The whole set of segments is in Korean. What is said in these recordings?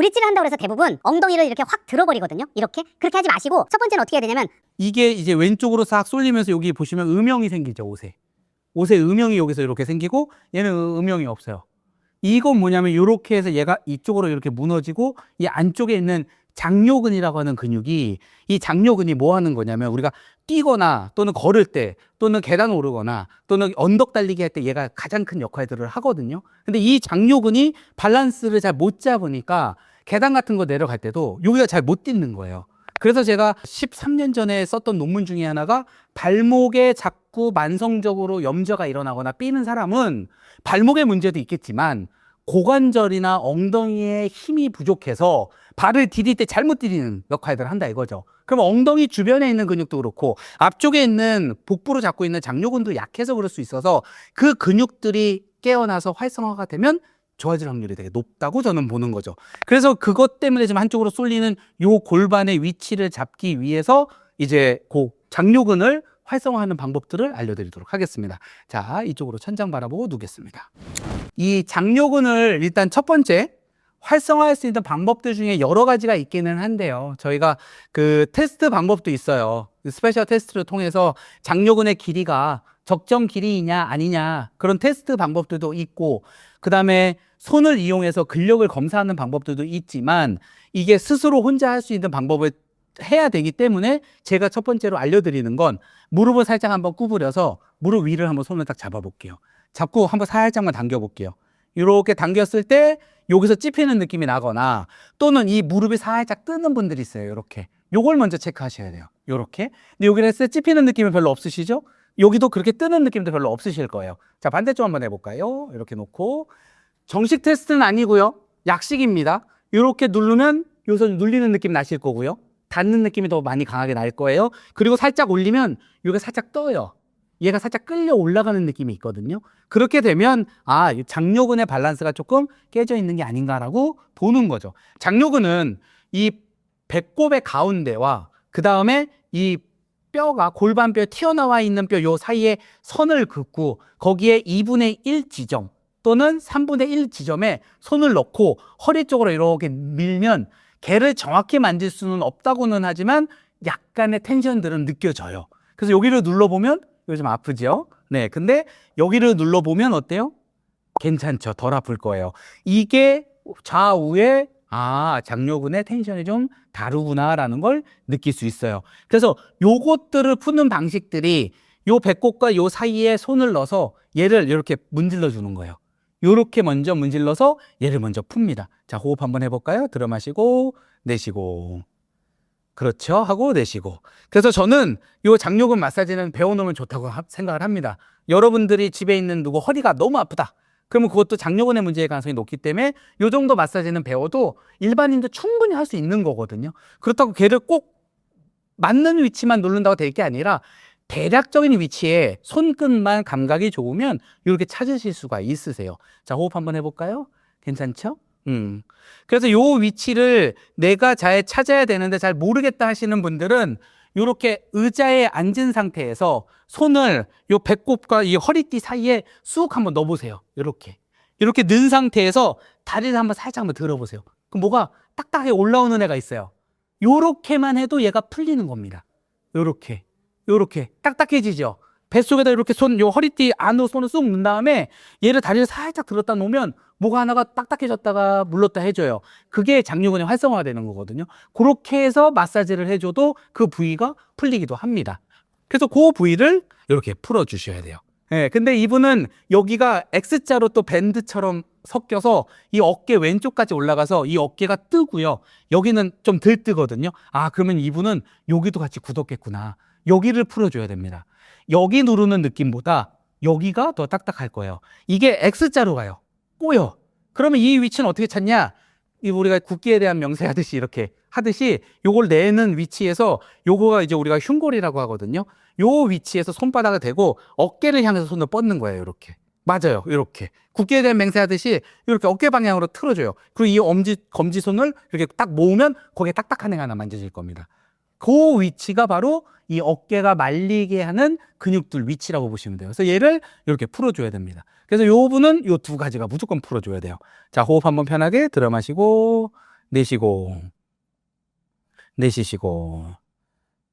브릿지를 한다고 해서 대부분 엉덩이를 이렇게 확 들어버리거든요. 이렇게 그렇게 하지 마시고 첫 번째는 어떻게 해야 되냐면 이게 이제 왼쪽으로 싹 쏠리면서 여기 보시면 음영이 생기죠. 옷에 음영이 여기서 이렇게 생기고 얘는 음영이 없어요. 이건 뭐냐면 이렇게 해서 얘가 이쪽으로 이렇게 무너지고 이 안쪽에 있는 장요근이라고 하는 근육이, 이 장요근이 뭐 하는 거냐면 우리가 뛰거나 또는 걸을 때 또는 계단 오르거나 또는 언덕 달리기 할 때 얘가 가장 큰 역할들을 하거든요. 근데 이 장요근이 밸런스를 잘 못 잡으니까 계단 같은 거 내려갈 때도 여기가 잘 못 뛰는 거예요. 그래서 제가 13년 전에 썼던 논문 중에 하나가 발목에 자꾸 만성적으로 염좌가 일어나거나 삐는 사람은 발목의 문제도 있겠지만 고관절이나 엉덩이에 힘이 부족해서 발을 디딜 때 잘못 디디는 역할들을 한다 이거죠. 그럼 엉덩이 주변에 있는 근육도 그렇고 앞쪽에 있는 복부로 잡고 있는 장요근도 약해서 그럴 수 있어서 그 근육들이 깨어나서 활성화가 되면 좋아질 확률이 되게 높다고 저는 보는 거죠. 그래서 그것 때문에 지금 한쪽으로 쏠리는 요 골반의 위치를 잡기 위해서 이제 그 장요근을 활성화하는 방법들을 알려드리도록 하겠습니다. 자, 이쪽으로 천장 바라보고 누겠습니다. 이 장요근을 일단 첫 번째 활성화할 수 있는 방법들 중에 여러 가지가 있기는 한데요. 저희가 그 테스트 방법도 있어요. 스페셜 테스트를 통해서 장요근의 길이가 적정 길이냐 아니냐 그런 테스트 방법들도 있고, 그 다음에 손을 이용해서 근력을 검사하는 방법들도 있지만 이게 스스로 혼자 할 수 있는 방법을 해야 되기 때문에 제가 첫 번째로 알려드리는 건 무릎을 살짝 한번 구부려서 무릎 위를 한번 손을 딱 잡아볼게요. 잡고 한번 살짝만 당겨볼게요. 이렇게 당겼을 때 여기서 찝히는 느낌이 나거나 또는 이 무릎이 살짝 뜨는 분들이 있어요. 이렇게 요걸 먼저 체크하셔야 돼요. 이렇게. 근데 여기를 했을 때 찝히는 느낌이 별로 없으시죠? 여기도 그렇게 뜨는 느낌도 별로 없으실 거예요. 자, 반대쪽 한번 해볼까요? 이렇게 놓고 정식 테스트는 아니고요. 약식입니다. 이렇게 누르면 여기서 눌리는 느낌 나실 거고요. 닿는 느낌이 더 많이 강하게 날 거예요. 그리고 살짝 올리면 이게 살짝 떠요. 얘가 살짝 끌려 올라가는 느낌이 있거든요. 그렇게 되면 아, 장요근의 밸런스가 조금 깨져 있는 게 아닌가라고 보는 거죠. 장요근은 이 배꼽의 가운데와 그 다음에 이 뼈가 골반뼈 튀어나와 있는 뼈 요 사이에 선을 긋고 거기에 2분의 1 지점 또는 3분의 1 지점에 손을 넣고 허리 쪽으로 이렇게 밀면 걔를 정확히 만질 수는 없다고는 하지만 약간의 텐션들은 느껴져요. 그래서 여기를 눌러보면 이거 좀 아프죠? 네, 근데 여기를 눌러보면 어때요? 괜찮죠? 덜 아플 거예요. 이게 좌우에 장요근의 텐션이 좀 다르구나라는 걸 느낄 수 있어요. 그래서 요것들을 푸는 방식들이 요 배꼽과 요 사이에 손을 넣어서 얘를 이렇게 문질러 주는 거예요. 요렇게 먼저 문질러서 얘를 먼저 풉니다. 자, 호흡 한번 해볼까요? 들어 마시고 내쉬고. 그렇죠? 하고 내쉬고. 그래서 저는 요 장요근 마사지는 배워놓으면 좋다고 생각을 합니다. 여러분들이 집에 있는 누구 허리가 너무 아프다. 그러면 그것도 장요근의 문제의 가능성이 높기 때문에 요 정도 마사지는 배워도 일반인도 충분히 할 수 있는 거거든요. 그렇다고 걔를 꼭 맞는 위치만 누른다고 될 게 아니라 대략적인 위치에 손끝만 감각이 좋으면 이렇게 찾으실 수가 있으세요. 자, 호흡 한번 해볼까요? 괜찮죠? 그래서 요 위치를 내가 잘 찾아야 되는데 잘 모르겠다 하시는 분들은 이렇게 의자에 앉은 상태에서 손을 요 배꼽과 이 허리띠 사이에 쑥 한번 넣어보세요. 이렇게 넣은 상태에서 다리를 한번 살짝 한번 들어보세요. 그럼 뭐가 딱딱하게 올라오는 애가 있어요. 요렇게만 해도 얘가 풀리는 겁니다. 요렇게 딱딱해지죠. 뱃속에다 이렇게 요 허리띠 안으로 손을 쑥 넣은 다음에 얘를 다리를 살짝 들었다 놓으면 뭐가 하나가 딱딱해졌다가 물렀다 해줘요. 그게 장요근의 활성화가 되는 거거든요. 그렇게 해서 마사지를 해줘도 그 부위가 풀리기도 합니다. 그래서 그 부위를 이렇게 풀어주셔야 돼요. 네, 근데 이분은 여기가 X자로 또 밴드처럼 섞여서 이 어깨 왼쪽까지 올라가서 이 어깨가 뜨고요. 여기는 좀 덜 뜨거든요. 그러면 이분은 여기도 같이 굳었겠구나. 여기를 풀어줘야 됩니다. 여기 누르는 느낌보다 여기가 더 딱딱할 거예요. 이게 X자로 가요. 꼬여. 그러면 이 위치는 어떻게 찾냐? 우리가 국기에 대한 명세하듯이 이렇게 하듯이 요걸 내는 위치에서 요거가 이제 우리가 흉골이라고 하거든요. 요 위치에서 손바닥을 대고 어깨를 향해서 손을 뻗는 거예요. 이렇게. 맞아요. 이렇게. 국기에 대한 맹세하듯이 이렇게 어깨 방향으로 틀어줘요. 그리고 이 검지손을 이렇게 딱 모으면 거기에 딱딱한 애가 하나 만져질 겁니다. 그 위치가 바로 이 어깨가 말리게 하는 근육들 위치라고 보시면 돼요. 그래서 얘를 이렇게 풀어줘야 됩니다. 그래서 요 부분은 요 두 가지가 무조건 풀어줘야 돼요. 자, 호흡 한번 편하게 들어 마시고 내쉬고, 내쉬시고.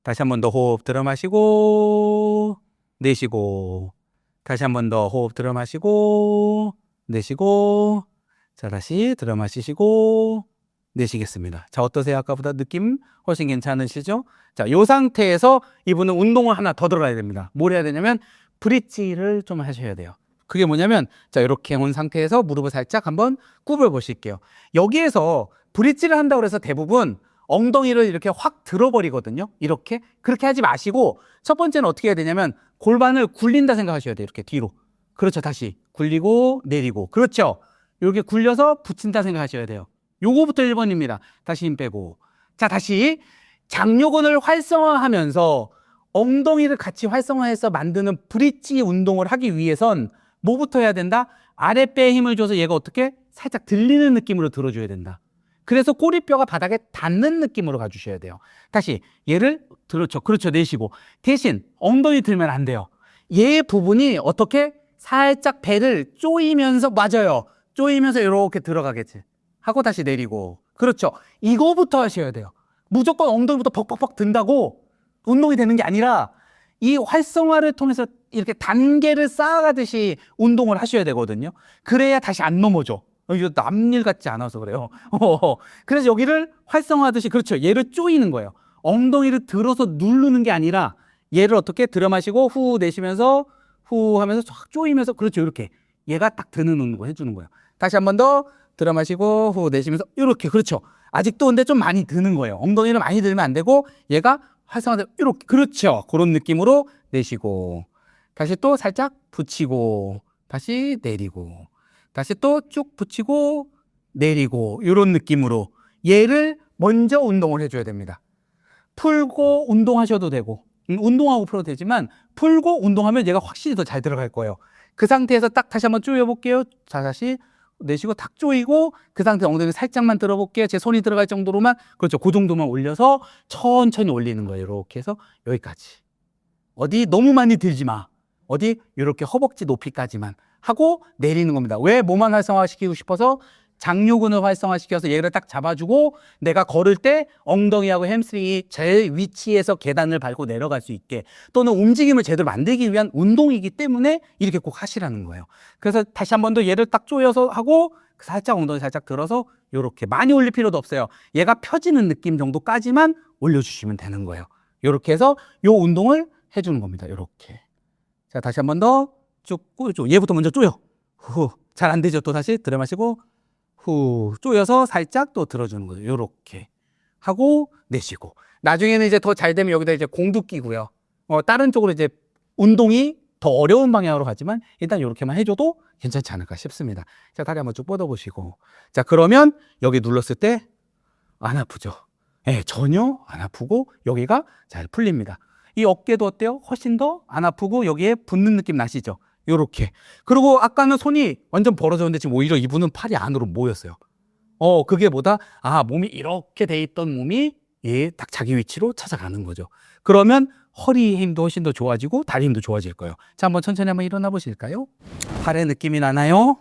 다시 한 번 더 호흡 들어 마시고, 내쉬고. 다시 한 번 더 호흡 들어 마시고, 내쉬고. 자, 다시 들어 마시시고, 내쉬겠습니다. 자, 어떠세요? 아까보다 느낌 훨씬 괜찮으시죠? 자, 요 상태에서 이분은 운동을 하나 더 들어가야 됩니다. 뭘 해야 되냐면 브릿지를 좀 하셔야 돼요. 그게 뭐냐면 자, 이렇게 온 상태에서 무릎을 살짝 한번 굽어 보실게요. 여기에서 브릿지를 한다고 해서 대부분 엉덩이를 이렇게 확 들어버리거든요. 이렇게. 그렇게 하지 마시고 첫 번째는 어떻게 해야 되냐면 골반을 굴린다 생각하셔야 돼요. 이렇게 뒤로. 그렇죠. 다시 굴리고 내리고. 그렇죠. 이렇게 굴려서 붙인다 생각하셔야 돼요. 요거부터 1번입니다. 다시 힘 빼고. 자, 다시 장요근을 활성화하면서 엉덩이를 같이 활성화해서 만드는 브릿지 운동을 하기 위해선 뭐부터 해야 된다? 아랫배에 힘을 줘서 얘가 어떻게? 살짝 들리는 느낌으로 들어줘야 된다. 그래서 꼬리뼈가 바닥에 닿는 느낌으로 가주셔야 돼요. 다시 얘를 그렇죠. 내쉬고. 대신 엉덩이 들면 안 돼요. 얘 부분이 어떻게? 살짝 배를 조이면서 맞아요. 조이면서 이렇게 들어가겠지. 하고 다시 내리고. 그렇죠. 이거부터 하셔야 돼요. 무조건 엉덩이부터 벅벅벅 든다고 운동이 되는 게 아니라 이 활성화를 통해서 이렇게 단계를 쌓아가듯이 운동을 하셔야 되거든요. 그래야 다시 안 넘어져. 이거 남일 같지 않아서 그래요. 그래서 여기를 활성화하듯이 그렇죠. 얘를 조이는 거예요. 엉덩이를 들어서 누르는 게 아니라 얘를 어떻게 들어 마시고 후 내쉬면서 후 하면서 쫙 조이면서 그렇죠. 이렇게 얘가 딱 드는 운동을 해주는 거예요. 다시 한 번 더 들어 마시고 후 내쉬면서 이렇게 그렇죠. 아직도 근데 좀 많이 드는 거예요. 엉덩이를 많이 들면 안 되고 얘가 활성화되고 이렇게 그렇죠. 그런 느낌으로 내쉬고 다시 또 살짝 붙이고 다시 내리고 다시 또 쭉 붙이고 내리고 이런 느낌으로 얘를 먼저 운동을 해줘야 됩니다. 풀고 운동하셔도 되고 운동하고 풀어도 되지만 풀고 운동하면 얘가 확실히 더 잘 들어갈 거예요. 그 상태에서 딱 다시 한번 조여볼게요. 자, 다시 내쉬고 탁 조이고 그 상태 엉덩이 살짝만 들어볼게요. 제 손이 들어갈 정도로만 그렇죠. 그 정도만 올려서 천천히 올리는 거예요. 이렇게 해서 여기까지. 어디 너무 많이 들지 마. 어디 이렇게 허벅지 높이까지만 하고 내리는 겁니다. 왜 몸만 활성화시키고 싶어서 장요근을 활성화시켜서 얘를 딱 잡아주고 내가 걸을 때 엉덩이하고 햄스트링이 제일 위치에서 계단을 밟고 내려갈 수 있게 또는 움직임을 제대로 만들기 위한 운동이기 때문에 이렇게 꼭 하시라는 거예요. 그래서 다시 한 번 더 얘를 딱 조여서 하고 살짝 엉덩이 살짝 들어서 이렇게 많이 올릴 필요도 없어요. 얘가 펴지는 느낌 정도까지만 올려주시면 되는 거예요. 이렇게 해서 요 운동을 해주는 겁니다. 이렇게. 자, 다시 한 번 더 쭉 꼬여줘. 얘부터 먼저 조여. 후. 잘 안 되죠. 또 다시 들여 마시고 후 조여서 살짝 또 들어주는 거죠. 요렇게 하고 내쉬고 나중에는 이제 더 잘 되면 여기다 이제 공도 끼고요. 다른 쪽으로 이제 운동이 더 어려운 방향으로 가지만 일단 이렇게만 해줘도 괜찮지 않을까 싶습니다. 자, 다리 한번 쭉 뻗어보시고 자, 그러면 여기 눌렀을 때 안 아프죠? 네, 전혀 안 아프고 여기가 잘 풀립니다. 이 어깨도 어때요? 훨씬 더 안 아프고 여기에 붙는 느낌 나시죠? 요렇게. 그리고 아까는 손이 완전 벌어졌는데 지금 오히려 이분은 팔이 안으로 모였어요. 그게 뭐다? 몸이 이렇게 돼 있던 몸이 딱 자기 위치로 찾아가는 거죠. 그러면 허리 힘도 훨씬 더 좋아지고 다리 힘도 좋아질 거예요. 자, 한번 천천히 한번 일어나 보실까요? 팔의 느낌이 나나요?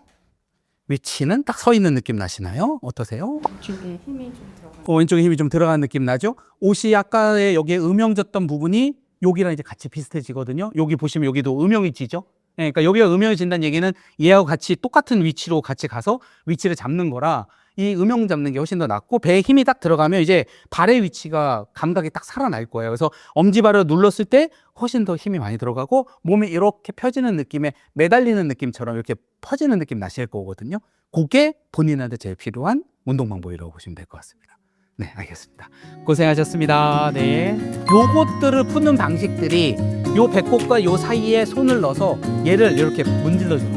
위치는 딱 서 있는 느낌 나시나요? 어떠세요? 왼쪽에 힘이 좀 들어가요. 왼쪽에 힘이 좀 들어가는 느낌 나죠? 옷이 아까의 여기에 음영졌던 부분이 여기랑 이제 같이 비슷해지거든요. 여기 보시면 여기도 음영이 지죠? 네, 그러니까 여기가 음영이 진다는 얘기는 얘하고 같이 똑같은 위치로 같이 가서 위치를 잡는 거라 이 음영 잡는 게 훨씬 더 낫고 배에 힘이 딱 들어가면 이제 발의 위치가 감각이 딱 살아날 거예요. 그래서 엄지발을 눌렀을 때 훨씬 더 힘이 많이 들어가고 몸이 이렇게 펴지는 느낌에 매달리는 느낌처럼 이렇게 퍼지는 느낌 나실 거거든요. 그게 본인한테 제일 필요한 운동 방법이라고 보시면 될 것 같습니다. 네, 알겠습니다. 고생하셨습니다. 네. 요것들을 푸는 방식들이 요 배꼽과 요 사이에 손을 넣어서 얘를 이렇게 문질러 주는